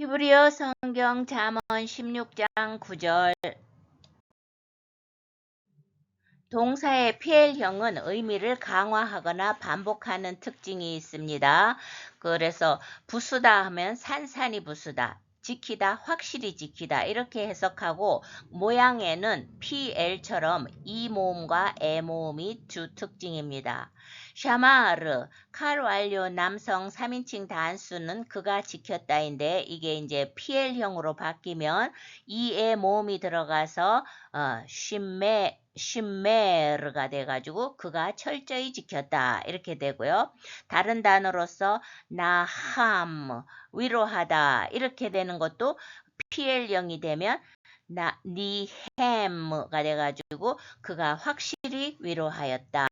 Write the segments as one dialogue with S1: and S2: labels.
S1: 히브리어 성경 잠언 16장 9절. 동사의 PL형은 의미를 강화하거나 반복하는 특징이 있습니다. 그래서 부수다 하면 산산이 부수다, 지키다, 확실히 지키다 이렇게 해석하고, 모양에는 PL처럼 이 모음과 에 모음이 주 특징입니다. 샤마르, 칼 완료 남성 3인칭 단수는 그가 지켰다인데, 이게 이제 PL형으로 바뀌면 이에 모음이 들어가서 쉰메르가 돼가지고 그가 철저히 지켰다 이렇게 되고요. 다른 단어로서 나함, 위로하다 이렇게 되는 것도 PL형이 되면 니햄가 돼가지고 그가 확실히 위로하였다.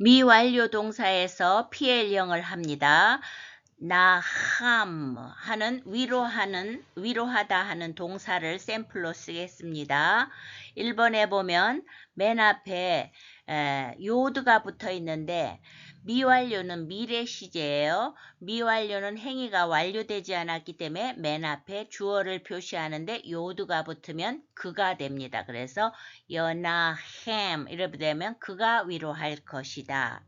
S1: 미완료 동사에서 PL형을 합니다. 나함 하는 위로하다 하는 동사를 샘플로 쓰겠습니다. 1번에 보면 맨 앞에 요드가 붙어 있는데, 미완료는 미래 시제예요. 미완료는 행위가 완료되지 않았기 때문에 맨 앞에 주어를 표시하는데 요드가 붙으면 그가 됩니다. 그래서 여나햄 이렇게 되면 그가 위로할 것이다.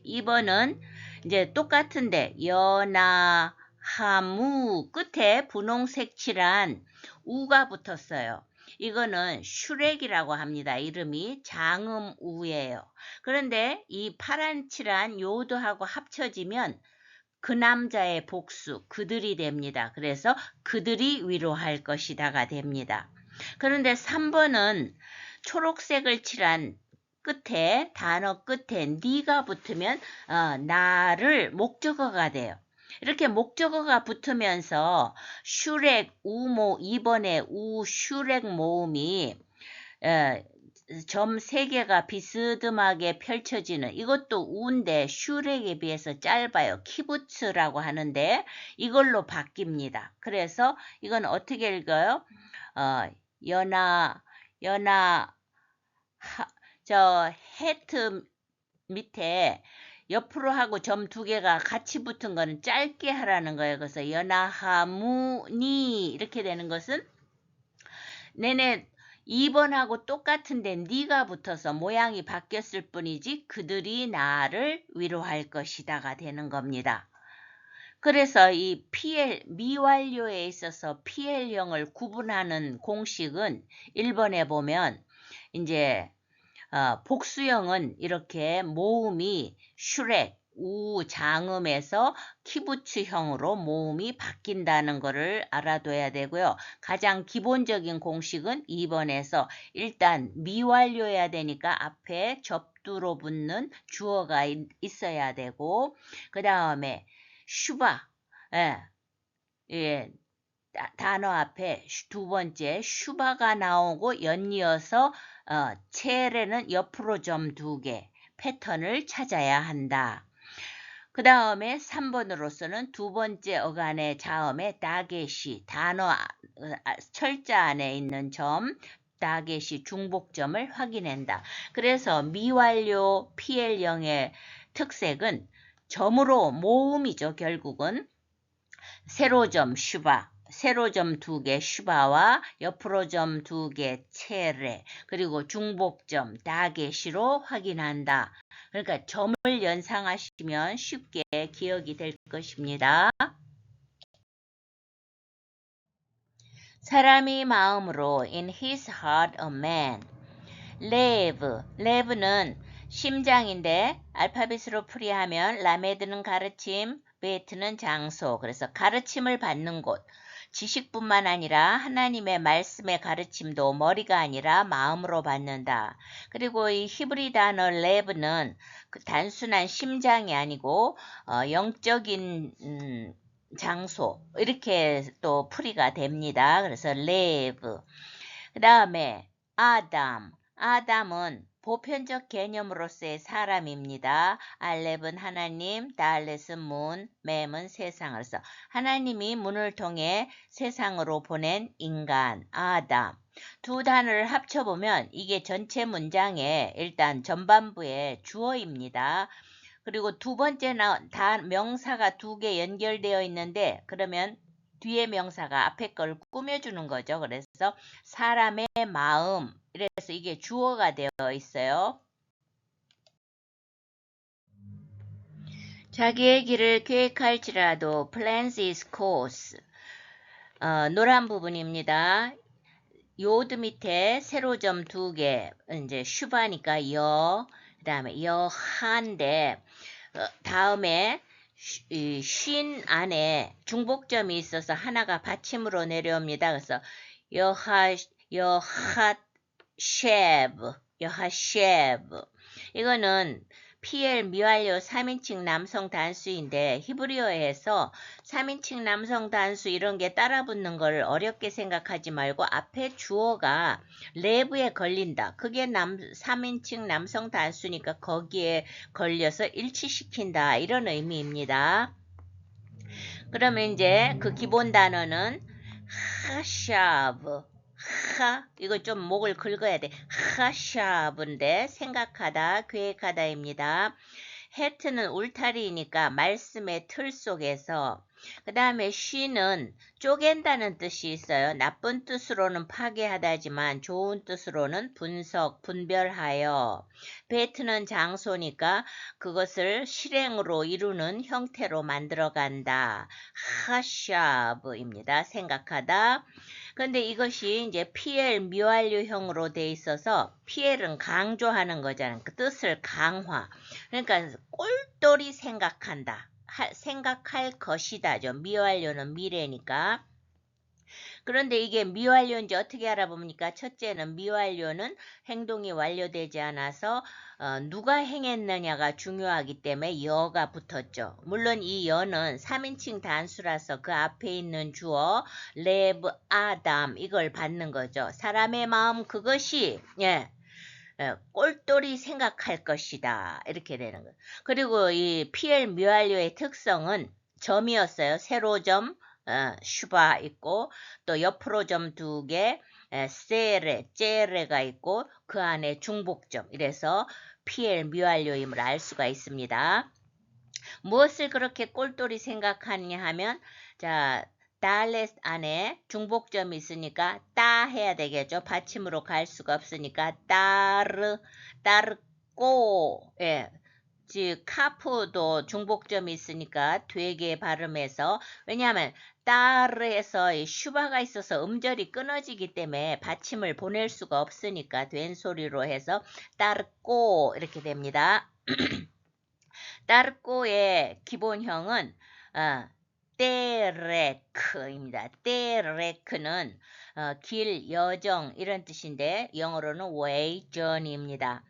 S1: 2번은 이제 똑같은데 연하하무 끝에 분홍색 칠한 우가 붙었어요. 이거는 슈렉이라고 합니다. 이름이 장음우예요. 그런데 이 파란 칠한 요드하고 합쳐지면 그 남자의 복수, 그들이 됩니다. 그래서 그들이 위로할 것이다가 됩니다. 그런데 3번은 초록색을 칠한 끝에, 단어 끝에 니가 붙으면 나를 목적어가 돼요. 이렇게 목적어가 붙으면서 슈렉, 우모, 2번에 슈렉 모음이 점 3개가 비스듬하게 펼쳐지는, 이것도 우인데 슈렉에 비해서 짧아요. 키부츠라고 하는데 이걸로 바뀝니다. 그래서 이건 어떻게 읽어요? 헤트 밑에 옆으로 하고 점 2개가 같이 붙은 거는 짧게 하라는 거예요. 그래서 연하하무니 이렇게 되는 것은 내내 2번하고 똑같은데 니가 붙어서 모양이 바뀌었을 뿐이지 그들이 나를 위로할 것이다가 되는 겁니다. 그래서 이 미완료에 있어서 PL형을 구분하는 공식은 1번에 보면 이제 복수형은 이렇게 모음이 슈렉, 장음에서 키부츠형으로 모음이 바뀐다는 것을 알아둬야 되고요. 가장 기본적인 공식은 2번에서 일단 미완료해야 되니까 앞에 접두로 붙는 주어가 있어야 되고, 그 다음에 슈바, 단어 앞에 2번째 슈바가 나오고 연이어서 체레는 옆으로 점 2개 패턴을 찾아야 한다. 그 다음에 3번으로서는 2번째 어간의 자음에 다게시, 단어 철자 안에 있는 점 다게시 중복점을 확인한다. 그래서 미완료 PL형의 특색은 점으로 모음이죠. 결국은 세로점 슈바, 세로점 2개 슈바와 옆으로 점 2개 체레, 그리고 중복점 다게시로 확인한다. 그러니까 점을 연상하시면 쉽게 기억이 될 것입니다. 사람이 마음으로 in his heart a man. 레브는 심장인데 알파벳으로 풀이하면 라메드는 가르침, 베트는 장소. 그래서 가르침을 받는 곳. 지식뿐만 아니라 하나님의 말씀의 가르침도 머리가 아니라 마음으로 받는다. 그리고 이 히브리 단어 레브는 단순한 심장이 아니고 영적인 장소 이렇게 또 풀이가 됩니다. 그래서 레브. 그 다음에 아담은 보편적 개념으로서의 사람입니다. 알렙은 하나님, 달렛은 문, 맴은 세상. 그래서 하나님이 문을 통해 세상으로 보낸 인간, 아담. 두 단어를 합쳐보면 이게 전체 문장의 일단 전반부의 주어입니다. 그리고 두 번째는 다 명사가 두 개 연결되어 있는데 그러면 뒤에 명사가 앞에 걸 꾸며주는 거죠. 그래서 사람의 마음. 이래서 이게 주어가 되어 있어요. 자기의 길을 계획할지라도 plans his course. 노란 부분입니다. 요드 밑에 세로점 두 개, 이제 슈바니까 그 다음에 여한데, 다음에 쉰 안에 중복점이 있어서 하나가 받침으로 내려옵니다. 그래서 여하쉐브. 이거는 PL 미완료 3인칭 남성 단수인데 히브리어에서 3인칭 남성 단수 이런 게 따라붙는 걸 어렵게 생각하지 말고 앞에 주어가 레브에 걸린다. 그게 3인칭 남성 단수니까 거기에 걸려서 일치시킨다. 이런 의미입니다. 그러면 이제 그 기본 단어는 하샤브. 이거 좀 목을 긁어야 돼. 하샤브인데 생각하다, 계획하다입니다. 해트는 울타리니까 말씀의 틀 속에서. 그 다음에 쉬는 쪼갠다는 뜻이 있어요. 나쁜 뜻으로는 파괴하다지만 좋은 뜻으로는 분석, 분별하여. 베트는 장소니까 그것을 실행으로 이루는 형태로 만들어간다. 하샤브입니다. 생각하다. 근데 이것이 이제 PL 미완료형으로 돼 있어서 PL은 강조하는 거잖아요. 그 뜻을 강화. 그러니까 꼴똘히 생각한다. 생각할 것이다죠. 미완료는 미래니까. 그런데 이게 미완료인지 어떻게 알아봅니까? 첫째는 미완료는 행동이 완료되지 않아서 누가 행했느냐가 중요하기 때문에 여가 붙었죠. 물론 이 여는 3인칭 단수라서 그 앞에 있는 주어 레브 아담 이걸 받는 거죠. 사람의 마음 그것이 꼴똘히 생각할 것이다. 이렇게 되는 거예요. 그리고 이 PL 미완료의 특성은 점이었어요. 세로점 슈바 있고 또 옆으로 점 두 개, 째레가 있고 그 안에 중복점. 이래서 PL 미완료임을 알 수가 있습니다. 무엇을 그렇게 꼴똘히 생각하느냐 하면 자 달렛 안에 중복점이 있으니까 따 해야 되겠죠. 받침으로 갈 수가 없으니까 따르꼬 즉 카프도 중복점이 있으니까 되게 발음해서 왜냐하면 따르에서 슈바가 있어서 음절이 끊어지기 때문에 받침을 보낼 수가 없으니까 된 소리로 해서 따르꼬 이렇게 됩니다. 따르꼬의 기본형은 떼레크입니다. 떼레크는 길, 여정 이런 뜻인데 영어로는 way, journey입니다.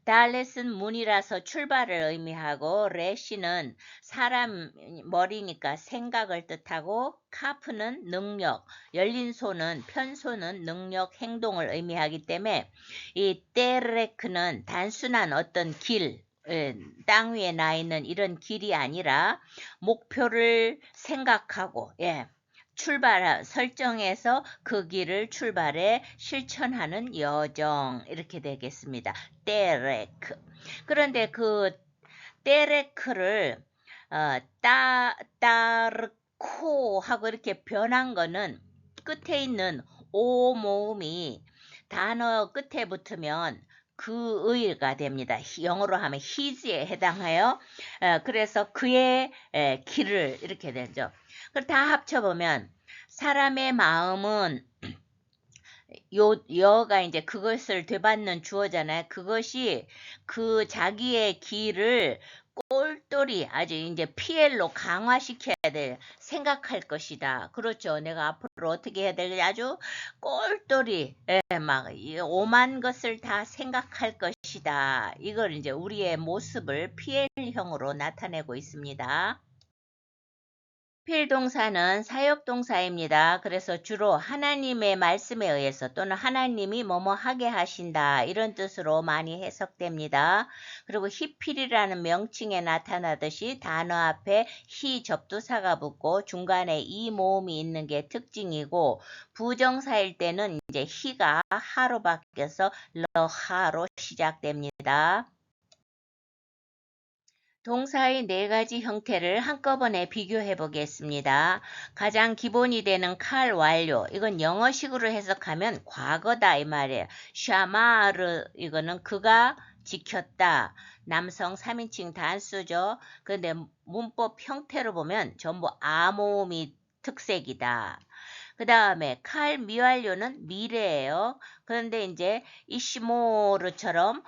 S1: 달렛은 문이라서 출발을 의미하고 레시는 사람 머리니까 생각을 뜻하고 카프는 능력, 열린 손은 편손은 능력, 행동을 의미하기 때문에 이 떼레크는 단순한 어떤 길, 땅 위에 나 있는 이런 길이 아니라 목표를 생각하고 설정해서 그 길을 출발해 실천하는 여정 이렇게 되겠습니다. 떼레크. 그런데 그 떼레크를 따르코 하고 이렇게 변한 거는 끝에 있는 오 모음이 단어 끝에 붙으면 그의가 됩니다. 영어로 하면 his에 해당해요. 그래서 그의 길을 이렇게 되죠. 그걸 다 합쳐보면 사람의 마음은 여가 이제 그것을 되받는 주어잖아요. 그것이 그 자기의 길을 꼴똘히 아주 이제 PL로 강화시켜야 될 생각할 것이다. 그렇죠. 내가 앞으로 어떻게 해야 될지 아주 꼴똘히 막 오만 것을 다 생각할 것이다. 이걸 이제 우리의 모습을 PL형으로 나타내고 있습니다. 필동사는 사역동사입니다. 그래서 주로 하나님의 말씀에 의해서 또는 하나님이 뭐뭐 하게 하신다 이런 뜻으로 많이 해석됩니다. 그리고 히필이라는 명칭에 나타나듯이 단어 앞에 히 접두사가 붙고 중간에 이 모음이 있는 게 특징이고 부정사일 때는 이제 히가 하로 바뀌어서 러하로 시작됩니다. 동사의 네 가지 형태를 한꺼번에 비교해 보겠습니다. 가장 기본이 되는 칼 완료. 이건 영어식으로 해석하면 과거다 이 말이에요. 샤마르 이거는 그가 지켰다. 남성 3인칭 단수죠. 그런데 문법 형태로 보면 전부 암호음이 특색이다. 그 다음에 칼 미완료는 미래예요. 그런데 이제 이시모르처럼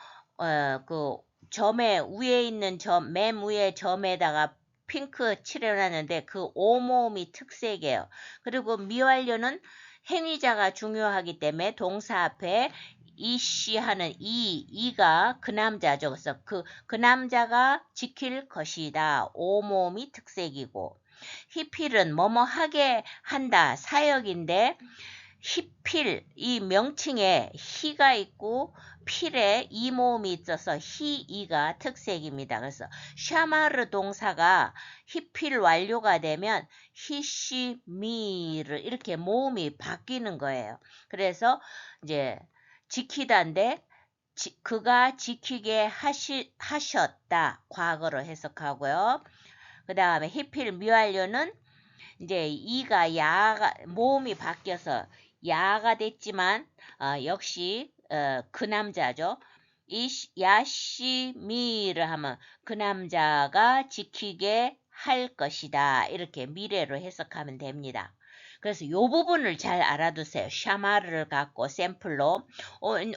S1: 그 점에 위에 있는 점, 맨 위에 점에다가 핑크 칠해놨는데 그 오모음이 특색이에요. 그리고 미완료는 행위자가 중요하기 때문에 동사 앞에 이씨 하는 이가 그 남자죠. 그래서 그 남자가 지킬 것이다. 오모음이 특색이고 히필은 뭐뭐 하게 한다. 사역인데 히필 이 명칭에 히가 있고 필에 이 모음이 있어서 히이가 특색입니다. 그래서 샤마르 동사가 히필 완료가 되면 히시 미르 이렇게 모음이 바뀌는 거예요. 그래서 이제 지키다인데 그가 지키게 하셨다. 과거로 해석하고요. 그 다음에 히필 미완료는 이제 이가 야가 모음이 바뀌어서 야가 됐지만 역시 그 남자죠. 야시미를 하면 그 남자가 지키게 할 것이다. 이렇게 미래로 해석하면 됩니다. 그래서 이 부분을 잘 알아두세요. 샤마르를 갖고 샘플로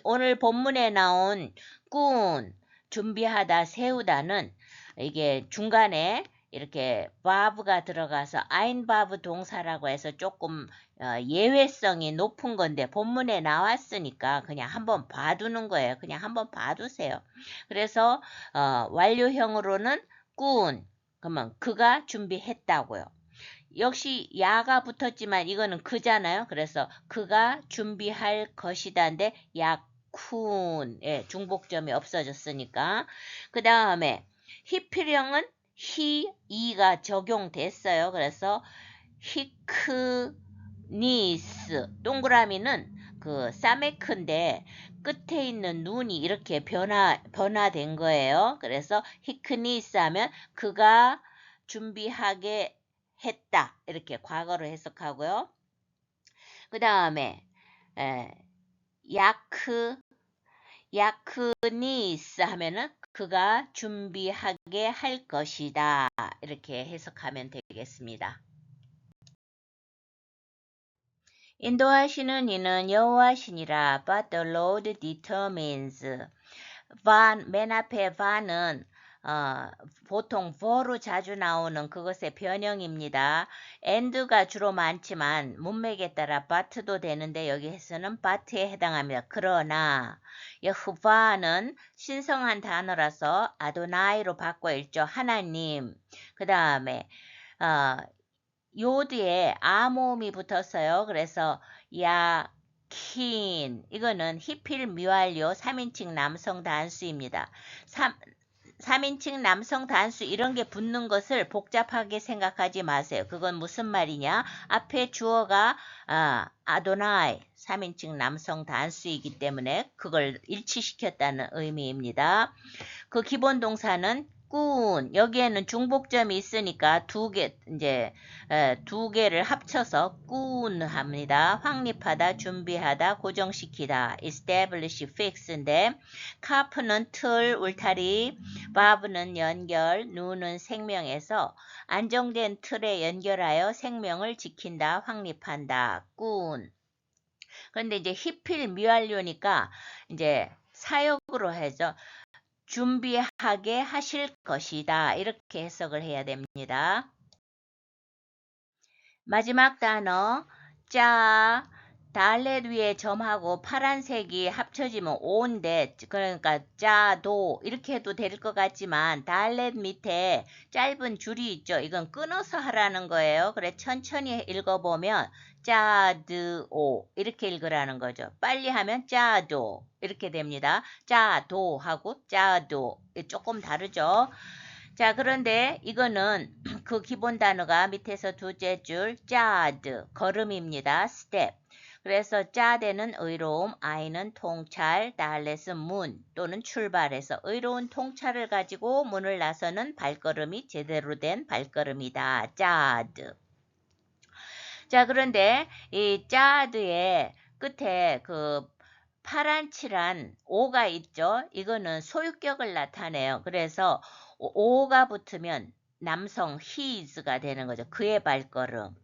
S1: 오늘 본문에 나온 꾼 준비하다 세우다는 이게 중간에 이렇게 바브가 들어가서 아인바브 동사라고 해서 조금 예외성이 높은 건데 본문에 나왔으니까 그냥 한번 봐두는 거예요. 그냥 한번 봐두세요. 그래서 완료형으로는 꾼 그러면 그가 준비했다고요. 역시 야가 붙었지만 이거는 그잖아요. 그래서 그가 준비할 것이다인데 야쿤 중복점이 없어졌으니까 그 다음에 히필형은 이가 적용됐어요. 그래서 히크니스 동그라미는 그 사메크인데 끝에 있는 눈이 이렇게 변화된 거예요. 그래서 히크니스 하면 그가 준비하게 했다. 이렇게 과거로 해석하고요. 그 다음에 야크니스 하면은 그가 준비하게 할 것이다. 이렇게 해석하면 되겠습니다. 인도하시는 이는 여호와시니라. But the Lord determines. 맨 앞에 van은 보통 for로 자주 나오는 그것의 변형입니다. and가 주로 많지만 문맥에 따라 but도 되는데 여기에서는 but에 해당합니다. 그러나 여호와는 신성한 단어라서 아도나이로 바꿔 읽죠. 하나님. 그 다음에 요드에 아모음이 붙었어요. 그래서 야킨 이거는 히필 미완료 3인칭 남성 단수입니다. 3인칭 남성 단수 이런 게 붙는 것을 복잡하게 생각하지 마세요. 그건 무슨 말이냐? 앞에 주어가 아도나이 3인칭 남성 단수이기 때문에 그걸 일치시켰다는 의미입니다. 그 기본 동사는 꾼 여기에는 중복점이 있으니까 두 개를 합쳐서 꾼 합니다. 확립하다, 준비하다, 고정시키다, establish, fix인데 카프는 틀, 울타리, 바브는 연결, 누는 생명에서 안정된 틀에 연결하여 생명을 지킨다, 확립한다, 꾼. 그런데 이제 히필 미완료니까 이제 사역으로 해서 준비하게 하실 것이다. 이렇게 해석을 해야 됩니다. 마지막 단어 짜 달렛 위에 점하고 파란색이 합쳐지면 오인데 그러니까 짜도 이렇게 해도 될 것 같지만 달렛 밑에 짧은 줄이 있죠. 이건 끊어서 하라는 거예요. 그래 천천히 읽어보면 짜드오 이렇게 읽으라는 거죠. 빨리 하면 짜도 이렇게 됩니다. 짜도 하고 짜도 조금 다르죠. 자 그런데 이거는 그 기본 단어가 밑에서 두째 줄 짜드 걸음입니다. 스텝 그래서 짜대는 의로움, 아이는 통찰, 달렛은 문 또는 출발해서 의로운 통찰을 가지고 문을 나서는 발걸음이 제대로 된 발걸음이다. 짜드. 자, 그런데 이 짜드의 끝에 그 파란 칠한 오가 있죠. 이거는 소유격을 나타내요. 그래서 오가 붙으면 남성 his가 되는 거죠. 그의 발걸음.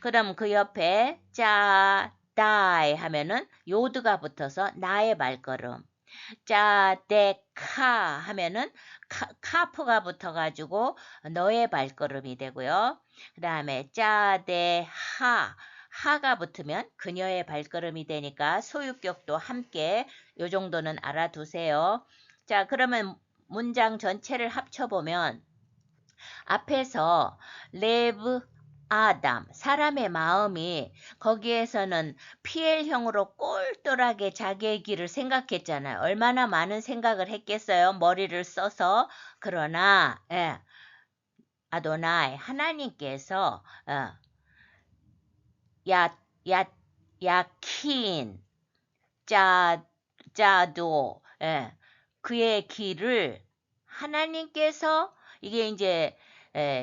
S1: 그럼 그 옆에 짜, 다이 하면은 요드가 붙어서 나의 발걸음. 짜, 데, 카 하면은 카프가 붙어가지고 너의 발걸음이 되고요. 그 다음에 짜, 데, 하가 붙으면 그녀의 발걸음이 되니까 소유격도 함께 요 정도는 알아두세요. 자, 그러면 문장 전체를 합쳐보면 앞에서 레브 아담, 사람의 마음이 거기에서는 PL형으로 꼴똘하게 자기의 길을 생각했잖아요. 얼마나 많은 생각을 했겠어요. 머리를 써서. 그러나 아도나이 하나님께서 야킨 짜도 그의 길을 하나님께서 이게 이제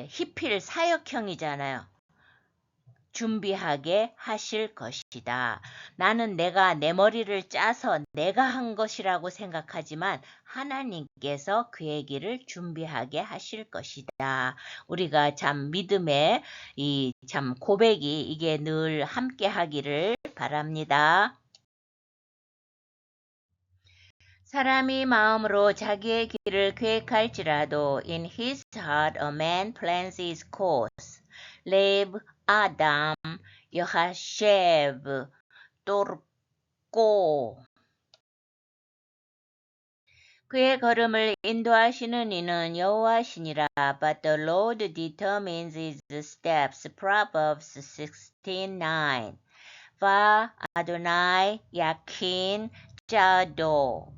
S1: 히필 사역형이잖아요. 준비하게 하실 것이다. 나는 내가 내 머리를 짜서 내가 한 것이라고 생각하지만 하나님께서 그의 길을 준비하게 하실 것이다. 우리가 참 믿음의 이 참 고백이 이게 늘 함께 하기를 바랍니다. 사람이 마음으로 자기의 길을 계획할지라도 in his heart a man plans his course. 레브 아담 여하셰브 또르꼬 그의 걸음을 인도하시는 이는 여호와시니라. But the Lord determines his steps. Proverbs 16:9. 바 아도나이 야킨 짜도